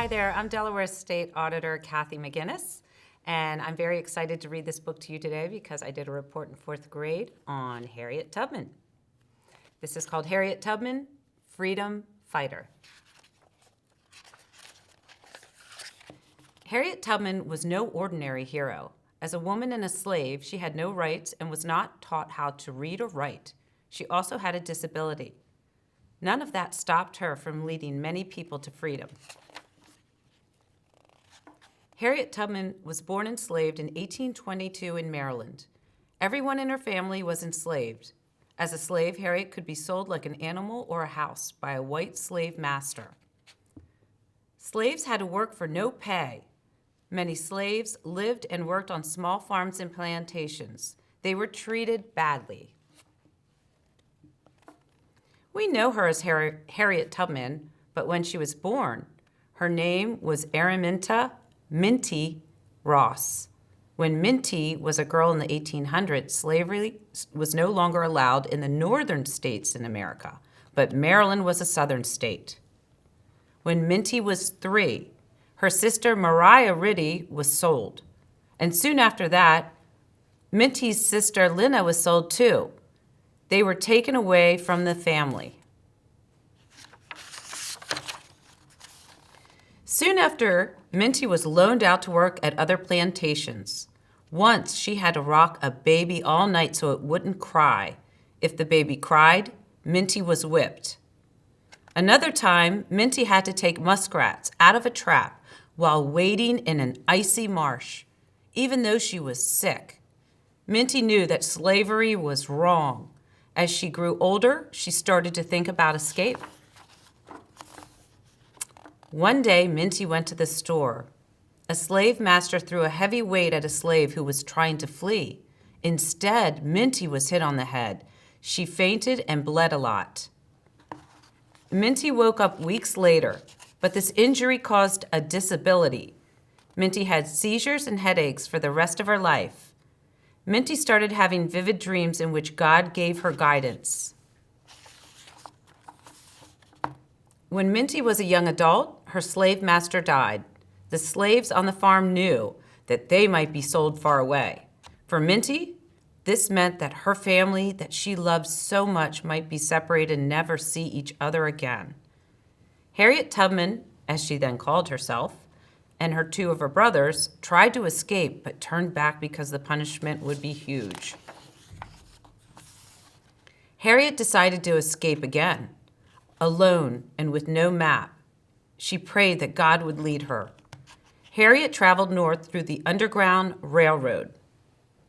Hi there, I'm Delaware State Auditor Kathy McGuiness, and I'm very excited to read this book to you today because I did a report in 4th grade on Harriet Tubman. This is called Harriet Tubman, Freedom Fighter. Harriet Tubman was no ordinary hero. As a woman and a slave, she had no rights and was not taught how to read or write. She also had a disability. None of that stopped her from leading many people to freedom. Harriet Tubman was born enslaved in 1822 in Maryland. Everyone in her family was enslaved. As a slave, Harriet could be sold like an animal or a house by a white slave master. Slaves had to work for no pay. Many slaves lived and worked on small farms and plantations. They were treated badly. We know her as Harriet Tubman, but when she was born, her name was Araminta Minty Ross. When Minty was a girl in the 1800s, slavery was no longer allowed in the northern states in America, but Maryland was a southern state. When Minty was 3, her sister Mariah Riddy was sold. And soon after that, Minty's sister Lina was sold too. They were taken away from the family. Soon after, Minty was loaned out to work at other plantations. Once, she had to rock a baby all night so it wouldn't cry. If the baby cried, Minty was whipped. Another time, Minty had to take muskrats out of a trap while wading in an icy marsh, even though she was sick. Minty knew that slavery was wrong. As she grew older, she started to think about escape. One day, Minty went to the store. A slave master threw a heavy weight at a slave who was trying to flee. Instead, Minty was hit on the head. She fainted and bled a lot. Minty woke up weeks later, but this injury caused a disability. Minty had seizures and headaches for the rest of her life. Minty started having vivid dreams in which God gave her guidance. When Minty was a young adult, her slave master died. The slaves on the farm knew that they might be sold far away. For Minty, this meant that her family that she loved so much might be separated and never see each other again. Harriet Tubman, as she then called herself, and her 2 of her brothers tried to escape but turned back because the punishment would be huge. Harriet decided to escape again, alone and with no map. She prayed that God would lead her. Harriet traveled north through the Underground Railroad.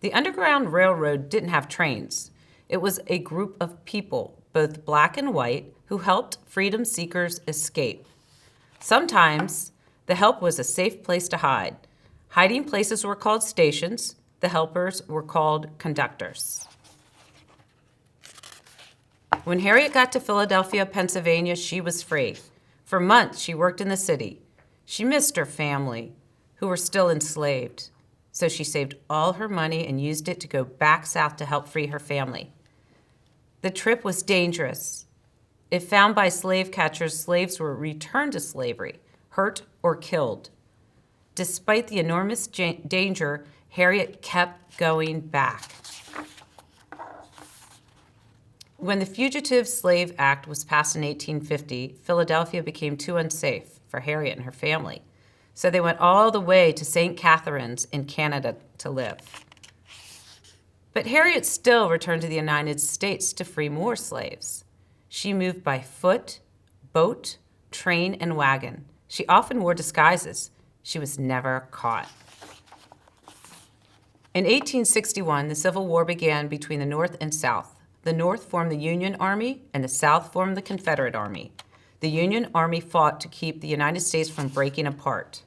The Underground Railroad didn't have trains. It was a group of people, both black and white, who helped freedom seekers escape. Sometimes the help was a safe place to hide. Hiding places were called stations. The helpers were called conductors. When Harriet got to Philadelphia, Pennsylvania, she was free. For months, she worked in the city. She missed her family, who were still enslaved. So she saved all her money and used it to go back south to help free her family. The trip was dangerous. If found by slave catchers, slaves were returned to slavery, hurt or killed. Despite the enormous danger, Harriet kept going back. When the Fugitive Slave Act was passed in 1850, Philadelphia became too unsafe for Harriet and her family. So they went all the way to St. Catharines in Canada to live. But Harriet still returned to the United States to free more slaves. She moved by foot, boat, train, and wagon. She often wore disguises. She was never caught. In 1861, the Civil War began between the North and South. The North formed the Union Army, and the South formed the Confederate Army. The Union Army fought to keep the United States from breaking apart.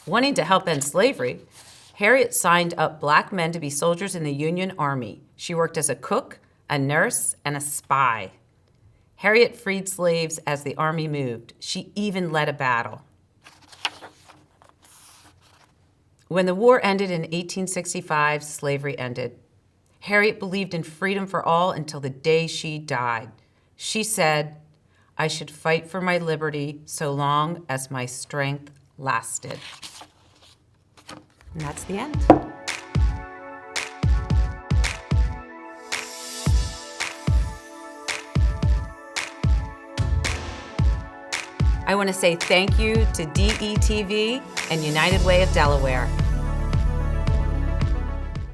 Wanting to help end slavery, Harriet signed up black men to be soldiers in the Union Army. She worked as a cook, a nurse, and a spy. Harriet freed slaves as the army moved. She even led a battle. When the war ended in 1865, slavery ended. Harriet believed in freedom for all until the day she died. She said, I should fight for my liberty so long as my strength lasted. And that's the end. I want to say thank you to DETV and United Way of Delaware.